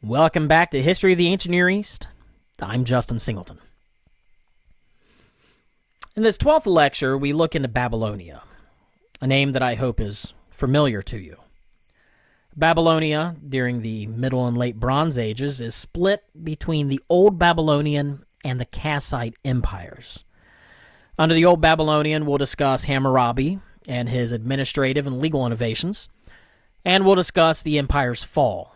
Welcome back to History of the Ancient Near East. I'm Justin Singleton. In this 12th lecture, we look into Babylonia, a name that I hope is familiar to you. Babylonia, during the Middle and Late Bronze Ages, is split between the Old Babylonian and the Kassite empires. Under the Old Babylonian, we'll discuss Hammurabi and his administrative and legal innovations, and we'll discuss the empire's fall.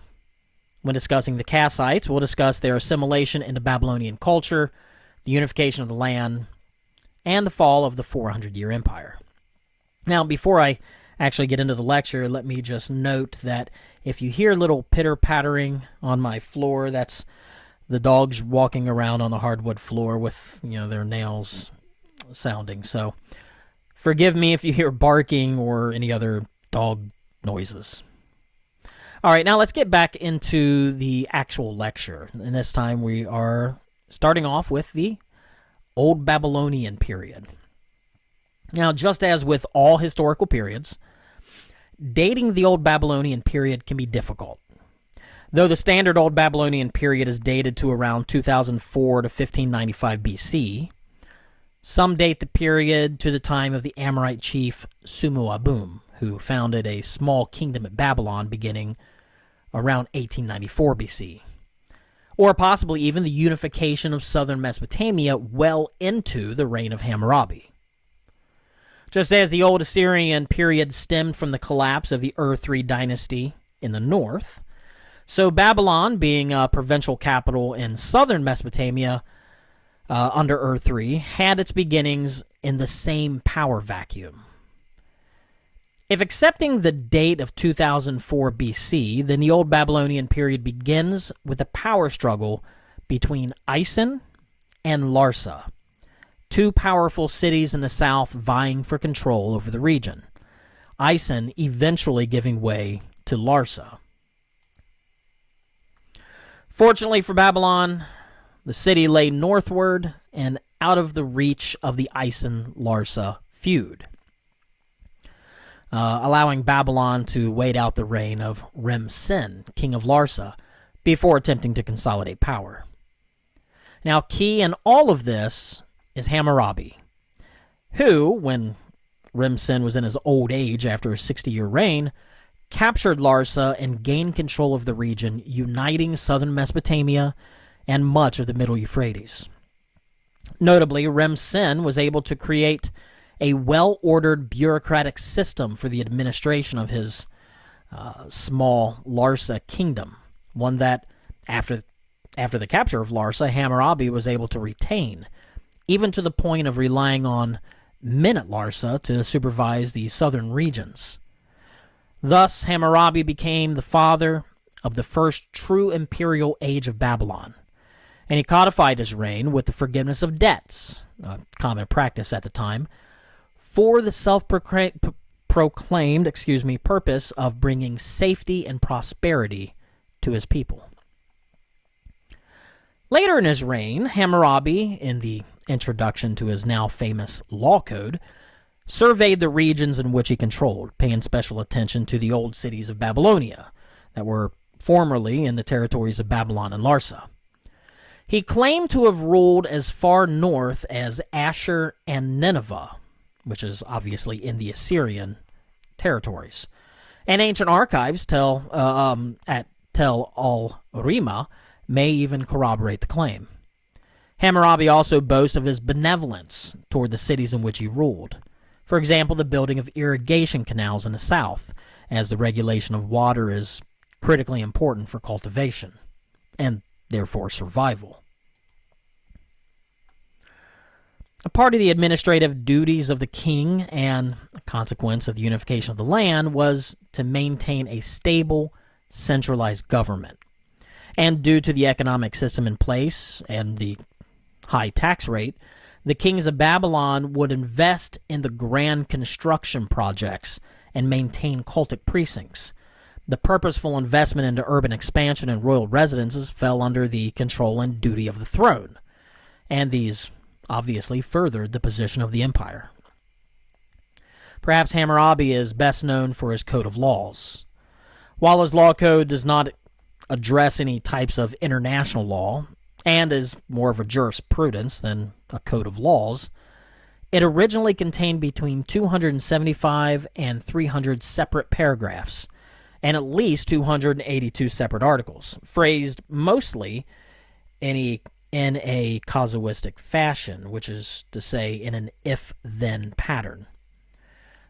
When discussing the Kassites, we'll discuss their assimilation into Babylonian culture, the unification of the land, and the fall of the 400-year empire. Now, before I actually get into the lecture, let me just note that if you hear little pitter-pattering on my floor, that's the dogs walking around on the hardwood floor with, their nails sounding. So, forgive me if you hear barking or any other dog noises. All right, now let's get back into the actual lecture. And this time we are starting off with the Old Babylonian period. Now, just as with all historical periods, dating the Old Babylonian period can be difficult. Though the standard Old Babylonian period is dated to around 2004 to 1595 BC, some date the period to the time of the Amorite chief Sumu-Abum, who founded a small kingdom at Babylon beginning around 1894 BC, or possibly even the unification of southern Mesopotamia well into the reign of Hammurabi. Just as the Old Assyrian period stemmed from the collapse of the Ur-3 dynasty in the north, so Babylon, being a provincial capital in southern Mesopotamia under Ur-3, had its beginnings in the same power vacuum. If accepting the date of 2004 BC, then the Old Babylonian period begins with a power struggle between Isin and Larsa, two powerful cities in the south vying for control over the region, Isin eventually giving way to Larsa. Fortunately for Babylon, the city lay northward and out of the reach of the Isin-Larsa feud, allowing Babylon to wait out the reign of Rim-Sin, king of Larsa, before attempting to consolidate power. Now, key in all of this is Hammurabi, who, when Rim-Sin was in his old age after a 60-year reign, captured Larsa and gained control of the region, uniting southern Mesopotamia and much of the Middle Euphrates. Notably, Rim-Sin was able to create a well-ordered bureaucratic system for the administration of his small Larsa kingdom, one that, after the capture of Larsa, Hammurabi was able to retain, even to the point of relying on men at Larsa to supervise the southern regions. Thus, Hammurabi became the father of the first true imperial age of Babylon, and he codified his reign with the forgiveness of debts, a common practice at the time, for the self-proclaimed purpose of bringing safety and prosperity to his people. Later in his reign, Hammurabi, in the introduction to his now famous law code, surveyed the regions in which he controlled, paying special attention to the old cities of Babylonia that were formerly in the territories of Babylon and Larsa. He claimed to have ruled as far north as Ashur and Nineveh, which is obviously in the Assyrian territories. And ancient archives at Tel al-Rima may even corroborate the claim. Hammurabi also boasts of his benevolence toward the cities in which he ruled. For example, the building of irrigation canals in the south, as the regulation of water is critically important for cultivation, and therefore survival. A part of the administrative duties of the king, and a consequence of the unification of the land, was to maintain a stable, centralized government. And due to the economic system in place and the high tax rate, the kings of Babylon would invest in the grand construction projects and maintain cultic precincts. The purposeful investment into urban expansion and royal residences fell under the control and duty of the throne, and these obviously furthered the position of the empire. Perhaps Hammurabi is best known for his code of laws. While his law code does not address any types of international law and is more of a jurisprudence than a code of laws, it originally contained between 275 and 300 separate paragraphs and at least 282 separate articles, phrased mostly in a casuistic fashion, which is to say in an if-then pattern.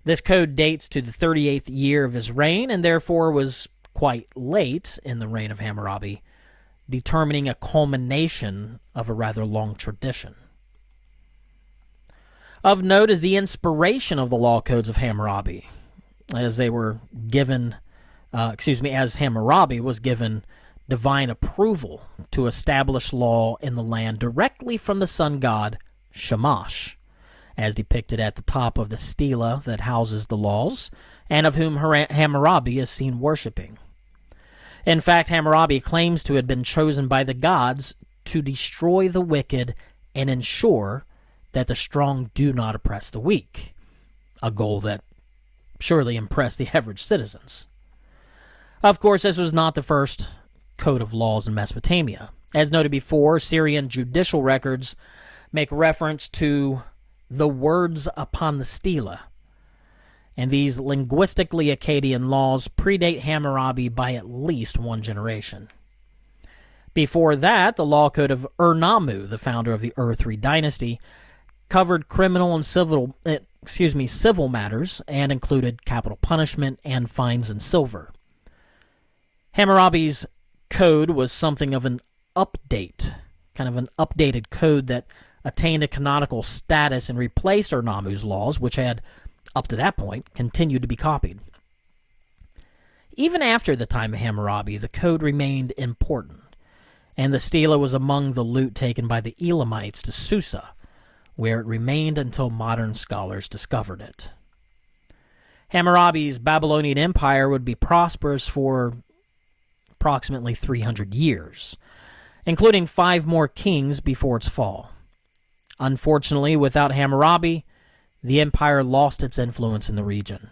This code dates to the 38th year of his reign and therefore was quite late in the reign of Hammurabi, determining a culmination of a rather long tradition. Of note is the inspiration of the law codes of Hammurabi, as they were given, as Hammurabi was given divine approval to establish law in the land directly from the sun god Shamash, as depicted at the top of the stela that houses the laws, and of whom Hammurabi is seen worshipping. In fact, Hammurabi claims to have been chosen by the gods to destroy the wicked and ensure that the strong do not oppress the weak, a goal that surely impressed the average citizens. Of course, this was not the first code of laws in Mesopotamia. As noted before, Syrian judicial records make reference to the words upon the stela, and these linguistically Akkadian laws predate Hammurabi by at least one generation. Before that, the law code of Ur-Nammu, the founder of the Ur-3 dynasty, covered criminal and civil matters and included capital punishment and fines in silver. Hammurabi's code was something of an update, kind of an updated code that attained a canonical status and replaced Ur-Nammu's laws, which had, up to that point, continued to be copied. Even after the time of Hammurabi, the code remained important, and the stela was among the loot taken by the Elamites to Susa, where it remained until modern scholars discovered it. Hammurabi's Babylonian Empire would be prosperous for approximately 300 years, including 5 more kings before its fall. Unfortunately, without Hammurabi, the empire lost its influence in the region.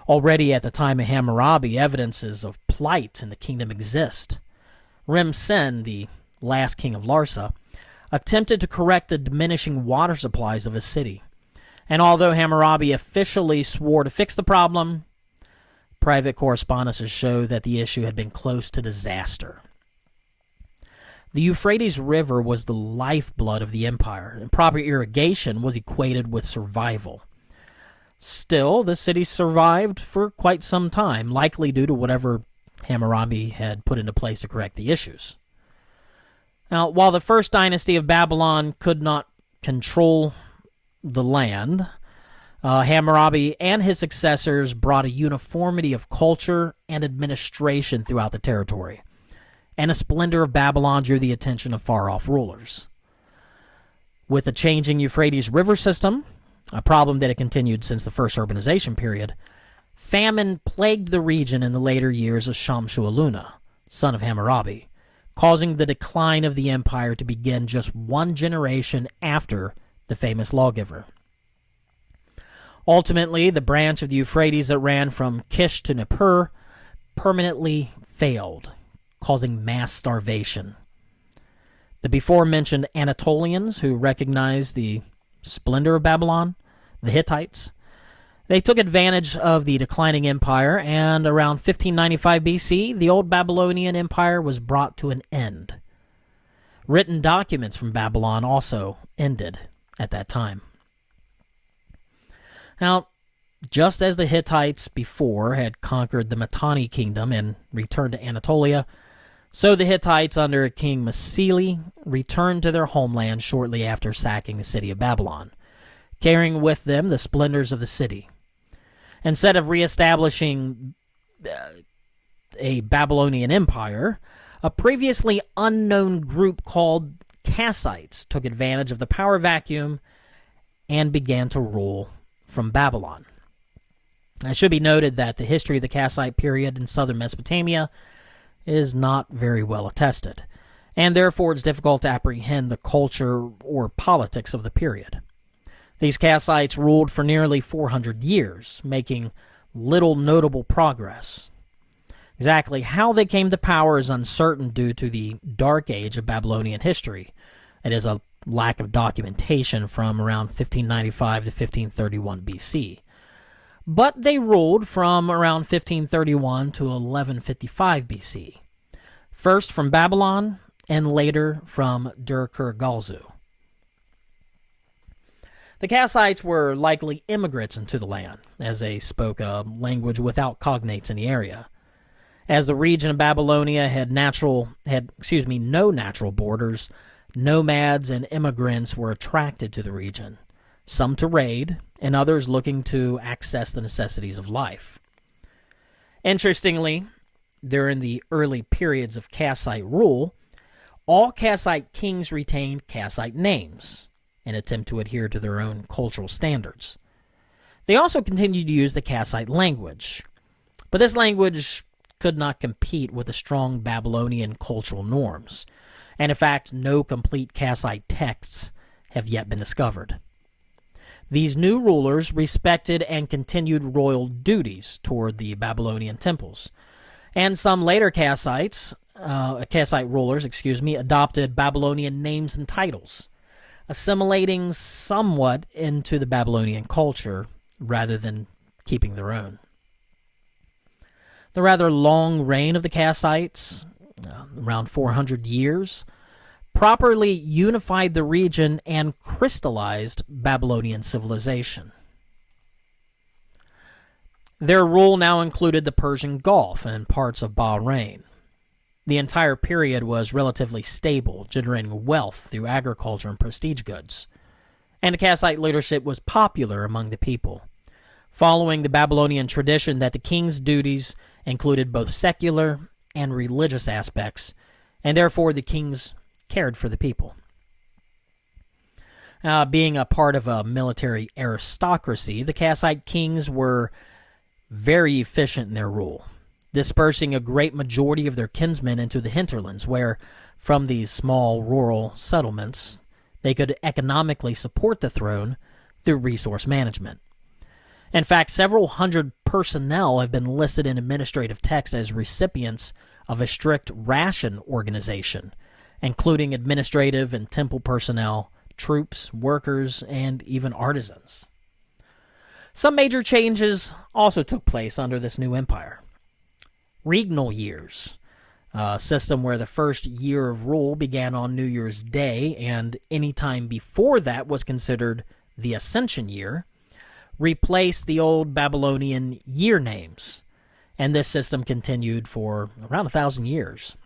Already at the time of Hammurabi, evidences of plight in the kingdom exist. Rim-Sen, the last king of Larsa, attempted to correct the diminishing water supplies of his city, and although Hammurabi officially swore to fix the problem, private correspondences show that the issue had been close to disaster. The Euphrates River was the lifeblood of the empire, and proper irrigation was equated with survival. Still, the city survived for quite some time, likely due to whatever Hammurabi had put into place to correct the issues. Now, while the first dynasty of Babylon could not control the land, Hammurabi and his successors brought a uniformity of culture and administration throughout the territory, and a splendor of Babylon drew the attention of far-off rulers. With the changing Euphrates River system, a problem that had continued since the first urbanization period, famine plagued the region in the later years of Shamshu-Iluna, son of Hammurabi, causing the decline of the empire to begin just one generation after the famous lawgiver. Ultimately, the branch of the Euphrates that ran from Kish to Nippur permanently failed, causing mass starvation. The before-mentioned Anatolians, who recognized the splendor of Babylon, the Hittites, they took advantage of the declining empire, and around 1595 BC, the old Babylonian Empire was brought to an end. Written documents from Babylon also ended at that time. Now, just as the Hittites before had conquered the Mitanni kingdom and returned to Anatolia, so the Hittites under King Masili returned to their homeland shortly after sacking the city of Babylon, carrying with them the splendors of the city. Instead of reestablishing a Babylonian empire, a previously unknown group called Kassites took advantage of the power vacuum and began to rule from Babylon. It should be noted that the history of the Kassite period in southern Mesopotamia is not very well attested, and therefore it's difficult to apprehend the culture or politics of the period. These Kassites ruled for nearly 400 years, making little notable progress. Exactly how they came to power is uncertain due to the dark age of Babylonian history. It is a lack of documentation from around 1595 to 1531 BC. But they ruled from around 1531 to 1155 BC, first from Babylon and later from Dur-Kur-Galzu. The Kassites were likely immigrants into the land, as they spoke a language without cognates in the area. As the region of Babylonia had no natural borders, nomads and immigrants were attracted to the region, some to raid, and others looking to access the necessities of life. Interestingly, during the early periods of Kassite rule, all Kassite kings retained Kassite names, an attempt to adhere to their own cultural standards. They also continued to use the Kassite language, but this language could not compete with the strong Babylonian cultural norms, and in fact, no complete Kassite texts have yet been discovered. These new rulers respected and continued royal duties toward the Babylonian temples, and some later Kassite rulers, adopted Babylonian names and titles, assimilating somewhat into the Babylonian culture rather than keeping their own. The rather long reign of the Kassites, around 400 years, properly unified the region and crystallized Babylonian civilization. Their rule now included the Persian Gulf and parts of Bahrain. The entire period was relatively stable, generating wealth through agriculture and prestige goods, and the Kassite leadership was popular among the people, following the Babylonian tradition that the king's duties included both secular and religious aspects, and therefore the kings cared for the people. Being a part of a military aristocracy, the Kassite kings were very efficient in their rule, dispersing a great majority of their kinsmen into the hinterlands, where, from these small rural settlements, they could economically support the throne through resource management. In fact, several hundred personnel have been listed in administrative texts as recipients of a strict ration organization, including administrative and temple personnel, troops, workers, and even artisans. Some major changes also took place under this new empire. Regnal years, a system where the first year of rule began on New Year's Day and any time before that was considered the Ascension year, replaced the old Babylonian year names, and this system continued for around 1,000 years.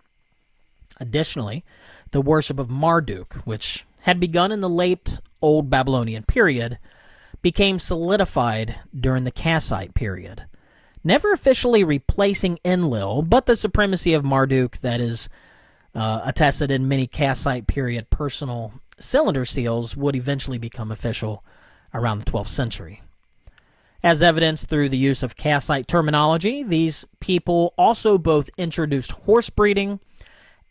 Additionally, the worship of Marduk, which had begun in the late Old Babylonian period, became solidified during the Kassite period, never officially replacing Enlil, but the supremacy of Marduk that is attested in many Kassite period personal cylinder seals would eventually become official around the 12th century. As evidenced through the use of Kassite terminology, these people also both introduced horse breeding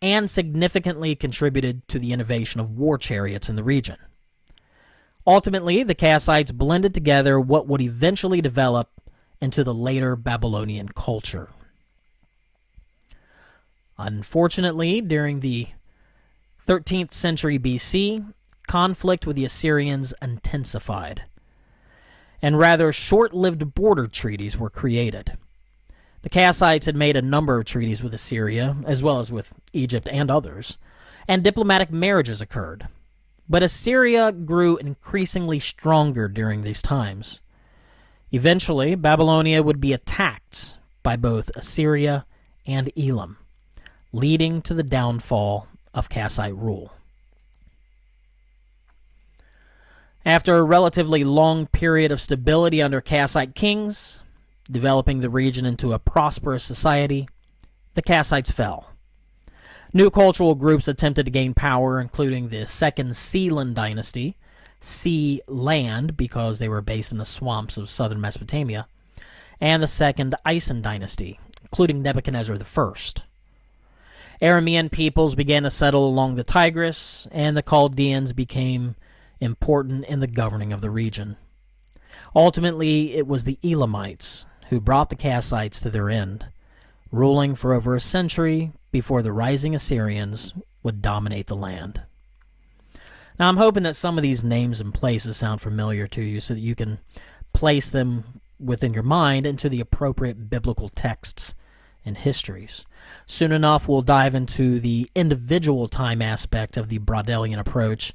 and significantly contributed to the innovation of war chariots in the region. Ultimately, the Kassites blended together what would eventually develop into the later Babylonian culture. Unfortunately, during the 13th century BC, conflict with the Assyrians intensified, and rather short-lived border treaties were created. The Kassites had made a number of treaties with Assyria, as well as with Egypt and others, and diplomatic marriages occurred. But Assyria grew increasingly stronger during these times. Eventually, Babylonia would be attacked by both Assyria and Elam, leading to the downfall of Kassite rule. After a relatively long period of stability under Kassite kings, developing the region into a prosperous society, the Kassites fell. New cultural groups attempted to gain power, including the Second Sealand dynasty, Sea Land because they were based in the swamps of southern Mesopotamia, and the Second Isan dynasty, including Nebuchadnezzar I. Aramean peoples began to settle along the Tigris, and the Chaldeans became important in the governing of the region. Ultimately, it was the Elamites who brought the Kassites to their end, ruling for over a century before the rising Assyrians would dominate the land. Now, I'm hoping that some of these names and places sound familiar to you so that you can place them within your mind into the appropriate biblical texts and histories. Soon enough, we'll dive into the individual time aspect of the Brodelian approach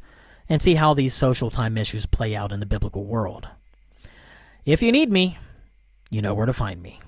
and see how these social time issues play out in the biblical world. If you need me, you know where to find me.